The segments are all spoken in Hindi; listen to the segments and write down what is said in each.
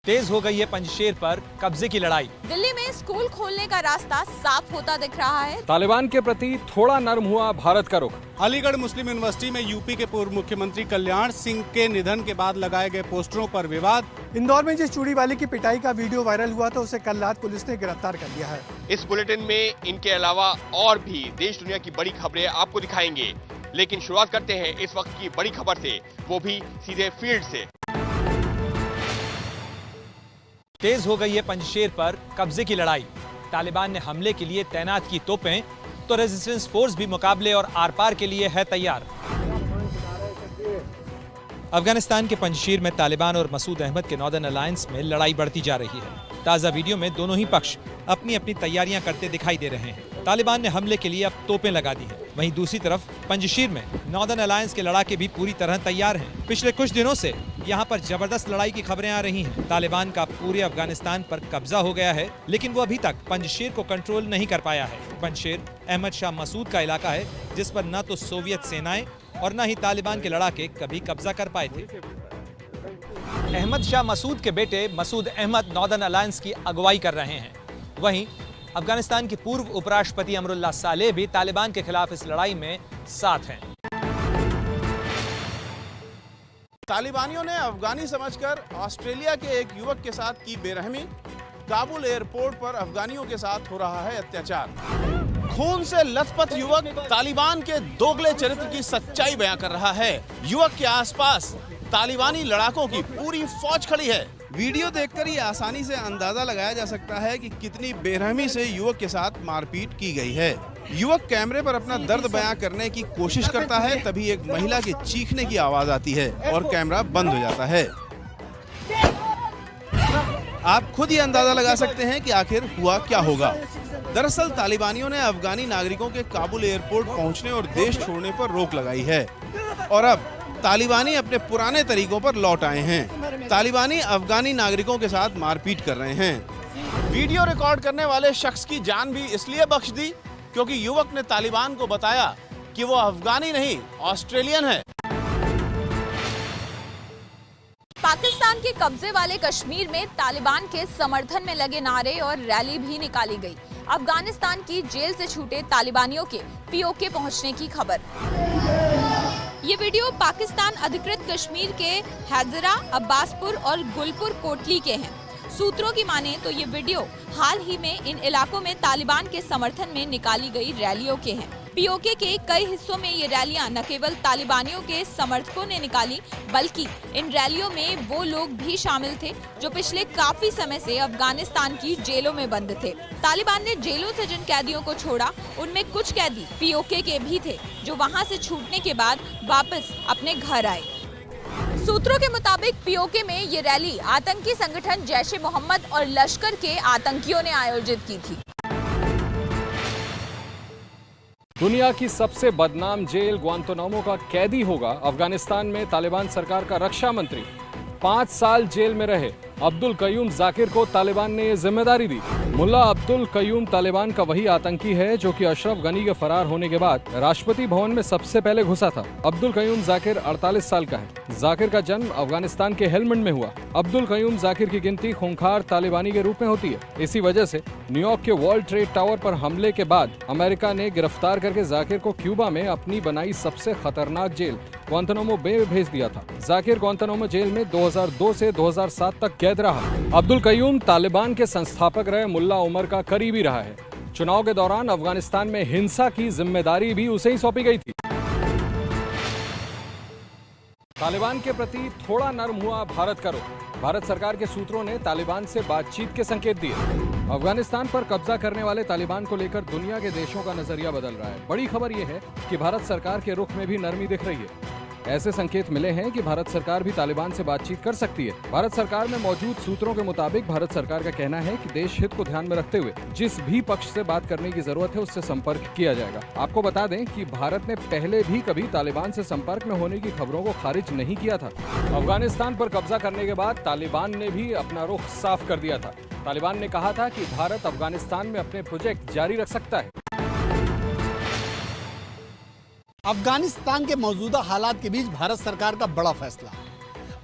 तेज हो गई है पंजशेर पर कब्जे की लड़ाई। दिल्ली में स्कूल खोलने का रास्ता साफ होता दिख रहा है। तालिबान के प्रति थोड़ा नर्म हुआ भारत का रुख। अलीगढ़ मुस्लिम यूनिवर्सिटी में यूपी के पूर्व मुख्यमंत्री कल्याण सिंह के निधन के बाद लगाए गए पोस्टरों पर विवाद। इंदौर में जिस चूड़ी वाले की पिटाई का वीडियो वायरल हुआ था उसे कल रात पुलिस ने गिरफ्तार कर लिया है। इस बुलेटिन में इनके अलावा और भी देश दुनिया की बड़ी खबरें आपको दिखाएंगे, लेकिन शुरुआत करते हैं इस वक्त की बड़ी खबर से, वो भी सीधे फील्ड से। तेज हो गई है पंजशेर पर कब्जे की लड़ाई। तालिबान ने हमले के लिए तैनात की तोपें, तो रेजिस्टेंस फोर्स भी मुकाबले और आर पार के लिए है तैयार। अफगानिस्तान के पंजशीर में तालिबान और मसूद अहमद के नॉर्दर्न अलायंस में लड़ाई बढ़ती जा रही है। ताजा वीडियो में दोनों ही पक्ष अपनी अपनी तैयारियां करते दिखाई दे रहे हैं। तालिबान ने हमले के लिए अब तोपें लगा दी हैं। वहीं दूसरी तरफ पंजशीर में नॉर्दर्न अलायंस के लड़ाके भी पूरी तरह तैयार हैं। पिछले कुछ दिनों से यहां पर जबरदस्त लड़ाई की खबरें आ रही हैं। तालिबान का पूरे अफगानिस्तान पर कब्जा हो गया है, लेकिन वो अभी तक पंजशीर को कंट्रोल नहीं कर पाया है। पंजशीर अहमद शाह मसूद का इलाका है, जिस पर न तो सोवियत सेनाएं और न ही तालिबान के लड़ाके कभी कब्जा कर पाए थे। अहमद शाह मसूद के बेटे मसूद अहमद नॉर्दर्न अलायंस की अगुवाई कर रहे हैं। वहीं अफगानिस्तान के पूर्व उपराष्ट्रपति अमरुल्लाह सालेह भी तालिबान के खिलाफ इस लड़ाई में साथ हैं। तालिबानियों ने अफगानी समझकर ऑस्ट्रेलिया के एक युवक के साथ की बेरहमी। काबुल एयरपोर्ट पर अफगानियों के साथ हो रहा है अत्याचार। खून से लथपथ युवक तालिबान के दोगले चरित्र की सच्चाई बयां कर रहा है। युवक के आसपास तालिबानी लड़ाकों की पूरी फौज खड़ी है। वीडियो देखकर ये आसानी से अंदाजा लगाया जा सकता है कि कितनी बेरहमी से युवक के साथ मारपीट की गई है। युवक कैमरे पर अपना दर्द बयां करने की कोशिश करता है, तभी एक महिला के चीखने की आवाज आती है और कैमरा बंद हो जाता है। आप खुद ही अंदाजा लगा सकते हैं कि आखिर हुआ क्या होगा। दरअसल तालिबानियों ने अफगानी नागरिकों के काबुल एयरपोर्ट पहुंचने और देश छोड़ने पर रोक लगाई है और अब तालिबानी अपने पुराने तरीकों पर लौट आए हैं। तालिबानी अफगानी नागरिकों के साथ मारपीट कर रहे हैं। वीडियो रिकॉर्ड करने वाले शख्स की जान भी इसलिए बख्श दी क्योंकि युवक ने तालिबान को बताया कि वो अफगानी नहीं, ऑस्ट्रेलियन है। पाकिस्तान के कब्जे वाले कश्मीर में तालिबान के समर्थन में लगे नारे और रैली भी निकाली गई। अफगानिस्तान की जेल से छूटे तालिबानियों के पीओके पहुंचने की खबर। ये वीडियो पाकिस्तान अधिकृत कश्मीर के हैदरा, अब्बासपुर और गुलपुर कोटली के हैं। सूत्रों की माने तो ये वीडियो हाल ही में इन इलाकों में तालिबान के समर्थन में निकाली गई रैलियों के हैं। पीओके के कई हिस्सों में ये रैलियां न केवल तालिबानियों के समर्थकों ने निकाली, बल्कि इन रैलियों में वो लोग भी शामिल थे जो पिछले काफी समय से अफगानिस्तान की जेलों में बंद थे। तालिबान ने जेलों से जिन कैदियों को छोड़ा, उनमें कुछ कैदी पीओके के भी थे जो वहां से छूटने के बाद वापस अपने घर आए। सूत्रों के मुताबिक पीओके में ये रैली आतंकी संगठन जैश-ए-मोहम्मद और लश्कर के आतंकियों ने आयोजित की थी। दुनिया की सबसे बदनाम जेल ग्वांतानामो का कैदी होगा अफगानिस्तान में तालिबान सरकार का रक्षा मंत्री। 5 साल जेल में रहे अब्दुल कयूम जाकिर को तालिबान ने ये जिम्मेदारी दी। मुल्ला अब्दुल कयूम तालिबान का वही आतंकी है जो कि अशरफ गनी के फरार होने के बाद राष्ट्रपति भवन में सबसे पहले घुसा था। अब्दुल कयूम जाकिर 48 साल का है। जाकिर का जन्म अफगानिस्तान के हेलमंड में हुआ। अब्दुल कयूम जाकिर की गिनती खूंखार तालिबानी के रूप में होती है। इसी वजह से न्यूयॉर्क के वर्ल्ड ट्रेड टावर पर हमले के बाद अमेरिका ने गिरफ्तार करके जाकिर को क्यूबा में अपनी बनाई सबसे खतरनाक जेल ग्वांतानामो बे में भेज दिया था। जाकिर ग्वांतानामो जेल में 2002 से 2007 तक कैद रहा। अब्दुल कयूम तालिबान के संस्थापक रहे मुल्ला उमर का करीबी रहा है। चुनाव के दौरान अफगानिस्तान में हिंसा की जिम्मेदारी भी उसे ही सौंपी गई थी। तालिबान के प्रति थोड़ा नर्म हुआ भारत का रुख। भारत सरकार के सूत्रों ने तालिबान से बातचीत के संकेत दिए। अफगानिस्तान पर कब्जा करने वाले तालिबान को लेकर दुनिया के देशों का नजरिया बदल रहा है। बड़ी खबर यह है कि भारत सरकार के रुख में भी नरमी दिख रही है। ऐसे संकेत मिले हैं कि भारत सरकार भी तालिबान से बातचीत कर सकती है। भारत सरकार में मौजूद सूत्रों के मुताबिक भारत सरकार का कहना है कि देश हित को ध्यान में रखते हुए जिस भी पक्ष से बात करने की जरूरत है उससे संपर्क किया जाएगा। आपको बता दें कि भारत ने पहले भी कभी तालिबान से संपर्क में होने की खबरों को खारिज नहीं किया था। अफगानिस्तान पर कब्जा करने के बाद तालिबान ने भी अपना रुख साफ कर दिया था। तालिबान ने कहा था कि भारत अफगानिस्तान में अपने प्रोजेक्ट जारी रख सकता है। अफगानिस्तान के मौजूदा हालात के बीच भारत सरकार का बड़ा फैसला।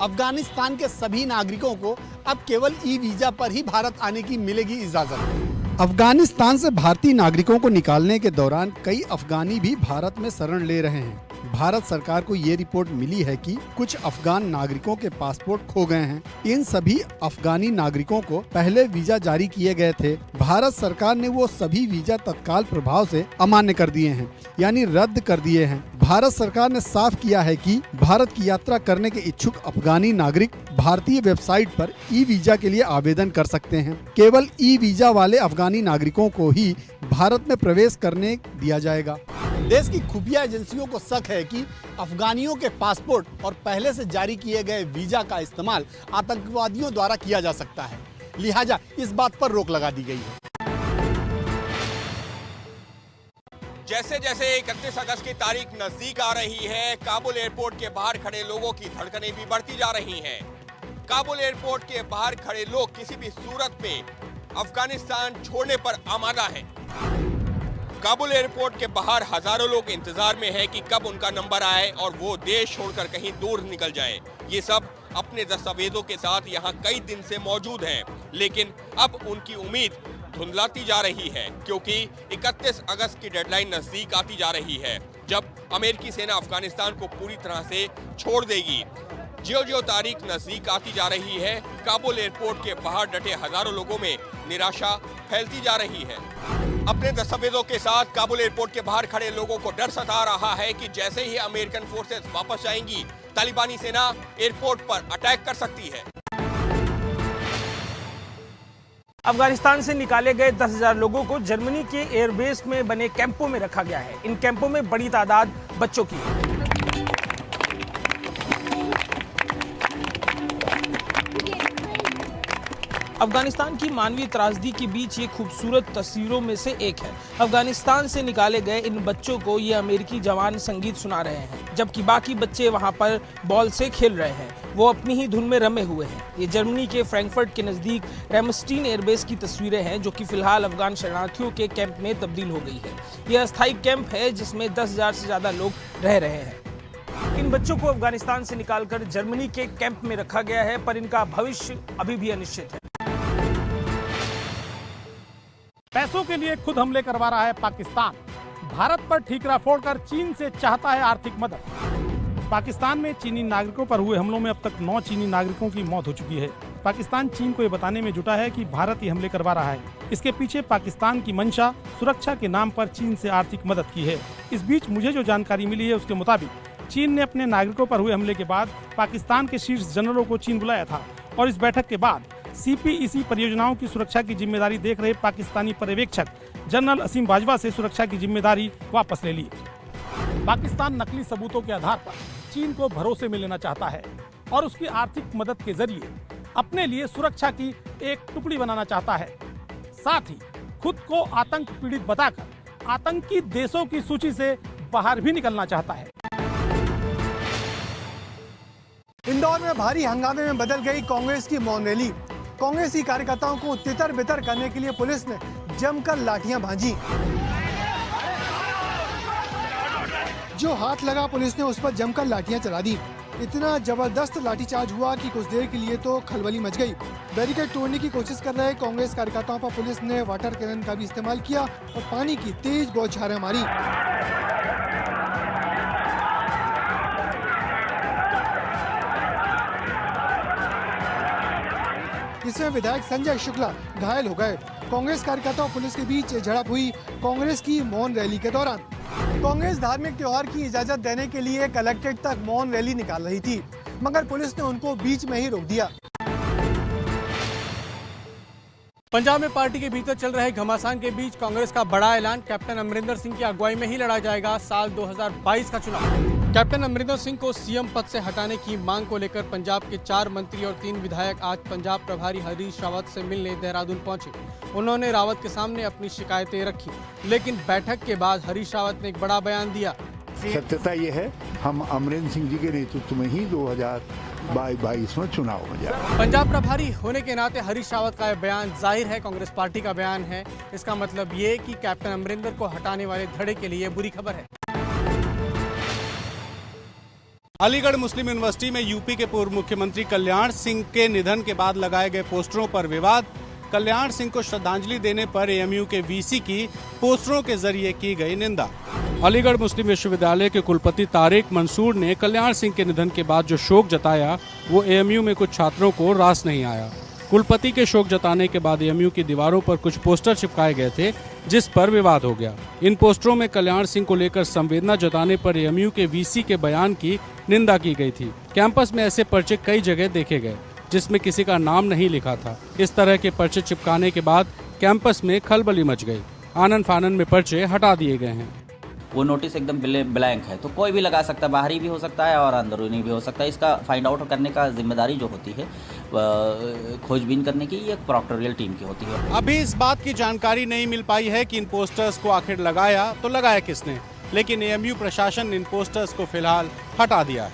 अफगानिस्तान के सभी नागरिकों को अब केवल ई वीजा पर ही भारत आने की मिलेगी इजाजत। अफगानिस्तान से भारतीय नागरिकों को निकालने के दौरान कई अफगानी भी भारत में शरण ले रहे हैं। भारत सरकार को ये रिपोर्ट मिली है कि कुछ अफगान नागरिकों के पासपोर्ट खो गए हैं। इन सभी अफगानी नागरिकों को पहले वीजा जारी किए गए थे। भारत सरकार ने वो सभी वीजा तत्काल प्रभाव से अमान्य कर दिए हैं, यानी रद्द कर दिए हैं। भारत सरकार ने साफ किया है कि भारत की यात्रा करने के इच्छुक अफगानी नागरिक भारतीय वेबसाइट पर ई वीजा के लिए आवेदन कर सकते हैं। केवल ई वीजा वाले अफगानी नागरिकों को ही भारत में प्रवेश करने दिया जाएगा। देश की खुफिया एजेंसियों को शक है कि अफगानियों के पासपोर्ट और पहले से जारी किए गए वीजा का इस्तेमाल आतंकवादियों द्वारा किया जा सकता है, लिहाजा इस बात पर रोक लगा दी गई है। जैसे जैसे 31 अगस्त की तारीख नजदीक आ रही है, काबुल एयरपोर्ट के बाहर खड़े लोगों की धड़कनें भी बढ़ती जा रही हैं। काबुल एयरपोर्ट के बाहर खड़े लोग किसी भी सूरत में अफगानिस्तान छोड़ने पर आमादा हैं। काबुल एयरपोर्ट के बाहर हजारों लोग इंतजार में हैं कि कब उनका नंबर आए और वो देश छोड़कर कहीं दूर निकल जाए। ये सब अपने दस्तावेजों के साथ यहाँ कई दिन से मौजूद हैं, लेकिन अब उनकी उम्मीद धुंधलाती जा रही है, क्योंकि 31 अगस्त की डेडलाइन नजदीक आती जा रही है, जब अमेरिकी सेना अफगानिस्तान को पूरी तरह से छोड़ देगी। ज्यों-ज्यों तारीख नजदीक आती जा रही है, काबुल एयरपोर्ट के बाहर डटे हजारों लोगों में निराशा फैलती जा रही है। अपने दस्तावेजों के साथ काबुल एयरपोर्ट के बाहर खड़े लोगों को डर सता रहा है कि जैसे ही अमेरिकन फोर्सेस वापस आएंगी, तालिबानी सेना एयरपोर्ट पर अटैक कर सकती है। अफगानिस्तान से निकाले गए 10,000 लोगों को जर्मनी के एयरबेस में बने कैंपों में रखा गया है। इन कैंपों में बड़ी तादाद बच्चों की है। अफगानिस्तान की मानवीय त्रासदी के बीच ये खूबसूरत तस्वीरों में से एक है। अफगानिस्तान से निकाले गए इन बच्चों को ये अमेरिकी जवान संगीत सुना रहे हैं, जबकि बाकी बच्चे वहां पर बॉल से खेल रहे हैं। वो अपनी ही धुन में रमे हुए हैं। ये जर्मनी के फ्रैंकफर्ट के नजदीक रेमस्टीन एयरबेस की तस्वीरें हैं, जो कि फिलहाल अफगान शरणार्थियों के कैंप में तब्दील हो गई है। यह अस्थायी कैंप है जिसमें 10,000 से ज्यादा लोग रह रहे हैं। इन बच्चों को अफगानिस्तान से निकालकर जर्मनी के कैंप में रखा गया है, पर इनका भविष्य अभी भी अनिश्चित है। पैसों के लिए खुद हमले करवा रहा है पाकिस्तान। भारत पर ठीकरा फोड़कर चीन से चाहता है आर्थिक मदद। पाकिस्तान में चीनी नागरिकों पर हुए हमलों में अब तक 9 चीनी नागरिकों की मौत हो चुकी है। पाकिस्तान चीन को ये बताने में जुटा है कि भारत ये हमले करवा रहा है। इसके पीछे पाकिस्तान की मंशा सुरक्षा के नाम पर चीन से आर्थिक मदद की है। इस बीच मुझे जो जानकारी मिली है उसके मुताबिक चीन ने अपने नागरिकों पर हुए हमले के बाद पाकिस्तान के शीर्ष जनरलों को चीन बुलाया था और इस बैठक के बाद CPEC परियोजनाओं की सुरक्षा की जिम्मेदारी देख रहे पाकिस्तानी पर्यवेक्षक जनरल असीम बाजवा से सुरक्षा की जिम्मेदारी वापस ले ली। पाकिस्तान नकली सबूतों के आधार पर चीन को भरोसे में लेना चाहता है और उसकी आर्थिक मदद के जरिए अपने लिए सुरक्षा की एक टुकड़ी बनाना चाहता है। साथ ही खुद को आतंक पीड़ित बताकर आतंकी देशों की सूची से बाहर भी निकलना चाहता है। इंदौर में भारी हंगामे में बदल गई कांग्रेस की मौन रैली। कांग्रेसी कार्यकर्ताओं को तितर बितर करने के लिए पुलिस ने जमकर लाठियां भांजी। जो हाथ लगा पुलिस ने उस पर जमकर लाठियां चला दी। इतना जबरदस्त लाठीचार्ज हुआ कि कुछ देर के लिए तो खलबली मच गई। बैरिकेड तोड़ने की कोशिश कर रहे कांग्रेस कार्यकर्ताओं पर पुलिस ने वाटर कैनन का भी इस्तेमाल किया और पानी की तेज बौछारें मारी। इसमें विधायक संजय शुक्ला घायल हो गए। कांग्रेस कार्यकर्ता और पुलिस के बीच झड़प हुई कांग्रेस की मौन रैली के दौरान। कांग्रेस धार्मिक त्योहार की इजाजत देने के लिए कलेक्ट्रेट तक मौन रैली निकाल रही थी, मगर पुलिस ने उनको बीच में ही रोक दिया। पंजाब में पार्टी के भीतर चल रहे घमासान के बीच कांग्रेस का बड़ा ऐलान। कैप्टन अमरिंदर सिंह की अगुवाई में ही लड़ा जाएगा साल 2022 का चुनाव। कैप्टन अमरिंदर सिंह को सीएम पद से हटाने की मांग को लेकर पंजाब के 4 मंत्री और 3 विधायक आज पंजाब प्रभारी हरीश रावत से मिलने देहरादून पहुंचे। उन्होंने रावत के सामने अपनी शिकायतें रखी, लेकिन बैठक के बाद हरीश रावत ने एक बड़ा बयान दिया। सत्यता ये है, हम अमरिंदर सिंह जी के नेतृत्व में ही 2022 में चुनाव हो जाए। पंजाब प्रभारी होने के नाते हरीश रावत का यह बयान जाहिर है कांग्रेस पार्टी का बयान है। इसका मतलब ये कि कैप्टन अमरिंदर को हटाने वाले धड़े के लिए बुरी खबर है। अलीगढ़ मुस्लिम यूनिवर्सिटी में यूपी के पूर्व मुख्यमंत्री कल्याण सिंह के निधन के बाद लगाए गए पोस्टरों पर विवाद। कल्याण सिंह को श्रद्धांजलि देने पर एएमयू के वीसी की पोस्टरों के जरिए की गई निंदा। अलीगढ़ मुस्लिम विश्वविद्यालय के कुलपति तारिक मंसूर ने कल्याण सिंह के निधन के बाद जो शोक जताया वो एएमयू में कुछ छात्रों को रास नहीं आया। कुलपति के शोक जताने के बाद एएमयू की दीवारों पर कुछ पोस्टर चिपकाए गए थे, जिस पर विवाद हो गया। इन पोस्टरों में कल्याण सिंह को लेकर संवेदना जताने पर एएमयू के वीसी के बयान की निंदा की गई थी। कैंपस में ऐसे पर्चे कई जगह देखे गए जिसमें किसी का नाम नहीं लिखा था। इस तरह के पर्चे चिपकाने के बाद कैंपस में खलबली मच गई। आनन फानन में पर्चे हटा दिए गए हैं। वो नोटिस एकदम ब्लैंक है, तो कोई भी लगा सकता है, बाहरी भी हो सकता है और अंदरूनी भी हो सकता है। इसका फाइंड आउट करने का जिम्मेदारी जो होती है खोजबीन करने की ये प्रॉक्टोरियल टीम की होती है। अभी इस बात की जानकारी नहीं मिल पाई है कि इन पोस्टर्स को आखिर लगाया तो लगाया किसने, लेकिन एएमयू प्रशासन ने इन पोस्टर्स को फिलहाल हटा दिया है।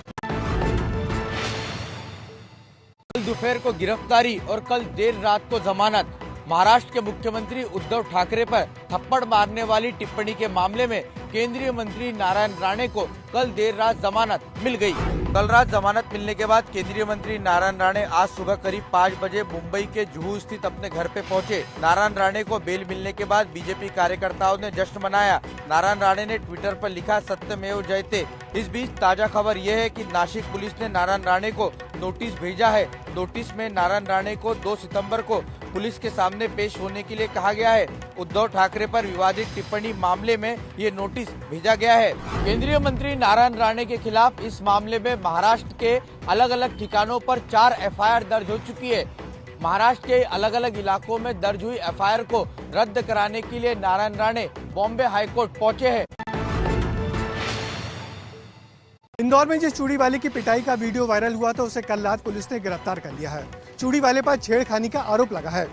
कल दोपहर को गिरफ्तारी और कल देर रात को जमानत। महाराष्ट्र के मुख्यमंत्री उद्धव ठाकरे पर थप्पड़ मारने वाली टिप्पणी के मामले में केंद्रीय मंत्री नारायण राणे को कल देर रात जमानत मिल गई। कल रात जमानत मिलने के बाद केंद्रीय मंत्री नारायण राणे आज सुबह करीब 5 बजे मुंबई के जुहू स्थित अपने घर पे पहुंचे। नारायण राणे को बेल मिलने के बाद बीजेपी कार्यकर्ताओं ने जश्न मनाया। नारायण राणे ने ट्विटर पर लिखा, सत्यमेव जयते। इस बीच ताजा खबर यह है कि नासिक पुलिस ने नारायण राणे को नोटिस भेजा है। नोटिस में नारायण राणे को 2 सितंबर को पुलिस के सामने पेश होने के लिए कहा गया है। उद्धव ठाकरे पर विवादित टिप्पणी मामले में ये नोटिस भेजा गया है। केंद्रीय मंत्री नारायण राणे के खिलाफ इस मामले में महाराष्ट्र के अलग अलग ठिकानों पर 4 एफआईआर दर्ज हो चुकी है। महाराष्ट्र के अलग अलग इलाकों में दर्ज हुई एफआईआर को रद्द कराने के लिए नारायण राणे बॉम्बे हाईकोर्ट पहुंचे हैं। इंदौर में जिस चूड़ी वाले की पिटाई का वीडियो वायरल हुआ था उसे कल रात पुलिस ने गिरफ्तार कर लिया है। चूड़ी वाले पर छेड़खानी का आरोप लगा है।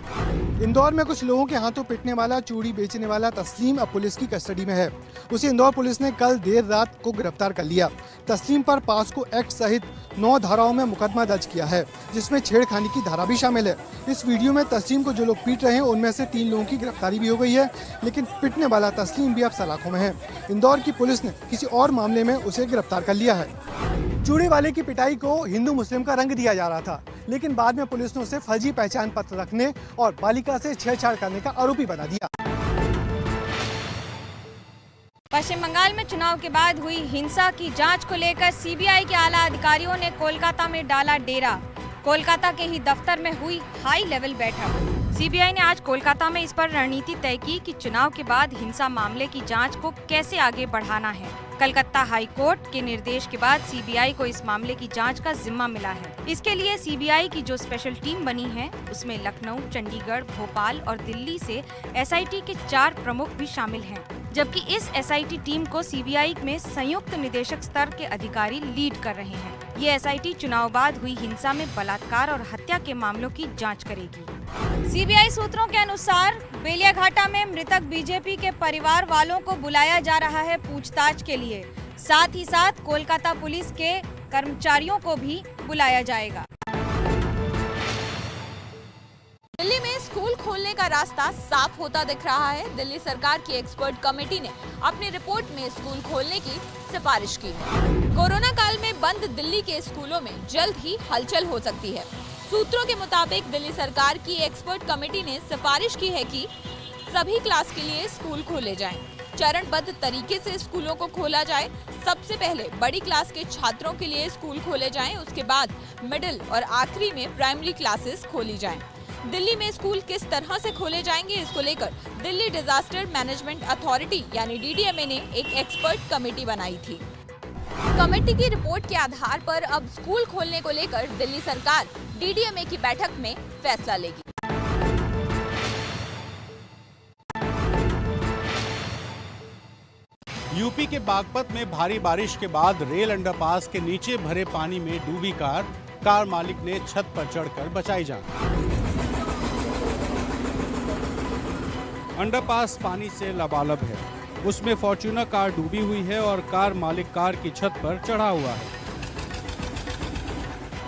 इंदौर में कुछ लोगों के हाथों पिटने वाला चूड़ी बेचने वाला तस्लीम अब पुलिस की कस्टडी में है। उसे इंदौर पुलिस ने कल देर रात को गिरफ्तार कर लिया। तस्लीम पर पास्को एक्ट सहित 9 धाराओं में मुकदमा दर्ज किया है, जिसमें छेड़खानी की धारा भी शामिल है। इस वीडियो में तस्लीम को जो लोग पीट रहे हैं उनमें से 3 लोगों की गिरफ्तारी भी हो गई है, लेकिन पिटने वाला तस्लीम भी अब सलाखों में है। इंदौर की पुलिस ने किसी और मामले में उसे गिरफ्तार कर लिया है। चूड़ी वाले की पिटाई को हिंदू मुस्लिम का रंग दिया जा रहा था, लेकिन बाद में पुलिस ने उसे फर्जी पहचान पत्र रखने और बालिका से छेड़छाड़ करने का आरोपी बना दिया। पश्चिम बंगाल में चुनाव के बाद हुई हिंसा की जांच को लेकर सीबीआई के आला अधिकारियों ने कोलकाता में डाला डेरा। कोलकाता के ही दफ्तर में हुई हाई लेवल बैठक। सीबीआई ने आज कोलकाता में इस पर रणनीति तय की कि चुनाव के बाद हिंसा मामले की जांच को कैसे आगे बढ़ाना है। कलकत्ता हाई कोर्ट के निर्देश के बाद सीबीआई को इस मामले की जांच का जिम्मा मिला है। इसके लिए सीबीआई की जो स्पेशल टीम बनी है उसमें लखनऊ, चंडीगढ़, भोपाल और दिल्ली से एसआईटी के 4 प्रमुख भी शामिल हैं, जबकि इस एसआईटी टीम को सीबीआई में संयुक्त निदेशक स्तर के अधिकारी लीड कर रहे हैं। ये एसआईटी चुनाव बाद हुई हिंसा में बलात्कार और हत्या के मामलों की जांच करेगी। सीबीआई सूत्रों के अनुसार बेलियाघाटा में मृतक बीजेपी के परिवार वालों को बुलाया जा रहा है पूछताछ के लिए। साथ ही साथ कोलकाता पुलिस के कर्मचारियों को भी बुलाया जाएगा। दिल्ली में स्कूल खोलने का रास्ता साफ होता दिख रहा है। दिल्ली सरकार की एक्सपर्ट कमेटी ने अपनी रिपोर्ट में स्कूल खोलने की सिफारिश की है। कोरोना काल में बंद दिल्ली के स्कूलों में जल्द ही हलचल हो सकती है। सूत्रों के मुताबिक दिल्ली सरकार की एक्सपर्ट कमेटी ने सिफारिश की है कि सभी क्लास के लिए स्कूल खोले जाएं। चरणबद्ध तरीके से स्कूलों को खोला जाए। सबसे पहले बड़ी क्लास के छात्रों के लिए स्कूल खोले जाएं, उसके बाद मिडिल और आखिरी में प्राइमरी क्लासेस खोली जाएं। दिल्ली में स्कूल किस तरह से खोले जाएंगे, इसको लेकर दिल्ली डिजास्टर मैनेजमेंट अथॉरिटी यानी डीडीएमए ने एक एक्सपर्ट कमेटी बनाई थी। कमेटी की रिपोर्ट के आधार पर अब स्कूल खोलने को लेकर दिल्ली सरकार डीडीएमए की बैठक में फैसला लेगी। यूपी के बागपत में भारी बारिश के बाद रेल अंडरपास के नीचे भरे पानी में डूबी कार मालिक ने छत पर चढ़कर बचाई जान। अंडरपास पानी से लबालब है, उसमें फॉर्च्यूनर कार डूबी हुई है और कार मालिक कार की छत पर चढ़ा हुआ है।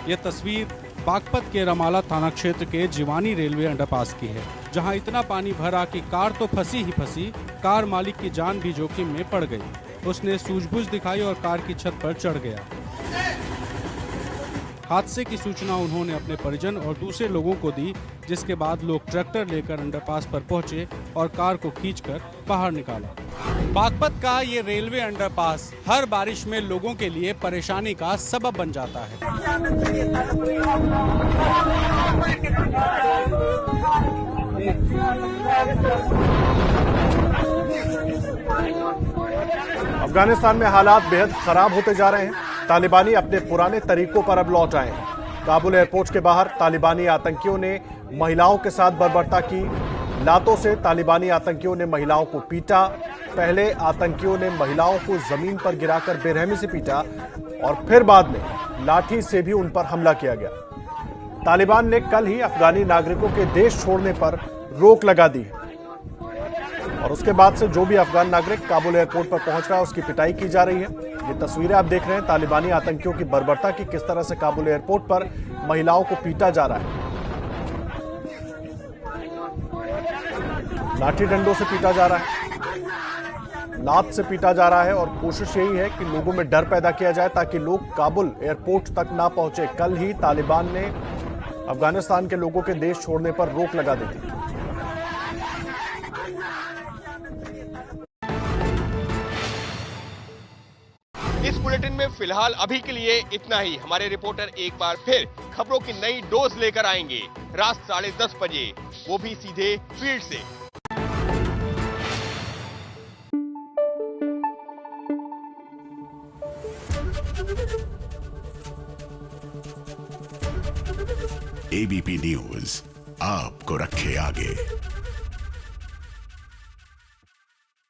यह तस्वीर बागपत के रमाला थाना क्षेत्र के जिवानी रेलवे अंडरपास की है, जहां इतना पानी भरा कि कार तो फंसी ही फंसी, कार मालिक की जान भी जोखिम में पड़ गई। उसने सूझबूझ दिखाई और कार की छत पर चढ़ गया। हादसे की सूचना उन्होंने अपने परिजन और दूसरे लोगों को दी, जिसके बाद लोग ट्रैक्टर लेकर अंडरपास पर पहुंचे और कार को खींचकर बाहर निकाला। बागपत का ये रेलवे अंडरपास हर बारिश में लोगों के लिए परेशानी का सबब बन जाता है। अफगानिस्तान में हालात बेहद खराब होते जा रहे हैं। तालिबानी अपने पुराने तरीकों पर अब लौट आए हैं। काबुल एयरपोर्ट के बाहर तालिबानी आतंकियों ने महिलाओं के साथ बर्बरता की। लातों से तालिबानी आतंकियों ने महिलाओं को पीटा। पहले आतंकियों ने महिलाओं को जमीन पर गिराकर बेरहमी से पीटा और फिर बाद में लाठी से भी उन पर हमला किया गया। तालिबान ने कल ही अफगानी नागरिकों के देश छोड़ने पर रोक लगा दी है और उसके बाद से जो भी अफगान नागरिक काबुल एयरपोर्ट पर पहुंच रहा है उसकी पिटाई की जा रही है। ये तस्वीरें आप देख रहे हैं तालिबानी आतंकियों की बर्बरता की, किस तरह से काबुल एयरपोर्ट पर महिलाओं को पीटा जा रहा है। लाठी डंडों से पीटा जा रहा है, लात से पीटा जा रहा है और कोशिश यही है कि लोगों में डर पैदा किया जाए ताकि लोग काबुल एयरपोर्ट तक ना पहुंचे। कल ही तालिबान ने अफगानिस्तान के लोगों के देश छोड़ने पर रोक लगा दी थी। इस बुलेटिन में फिलहाल अभी के लिए इतना ही। हमारे रिपोर्टर एक बार फिर खबरों की नई डोज लेकर आएंगे रात 10:30 बजे, वो भी सीधे फील्ड से। एबीपी न्यूज आपको रखे आगे।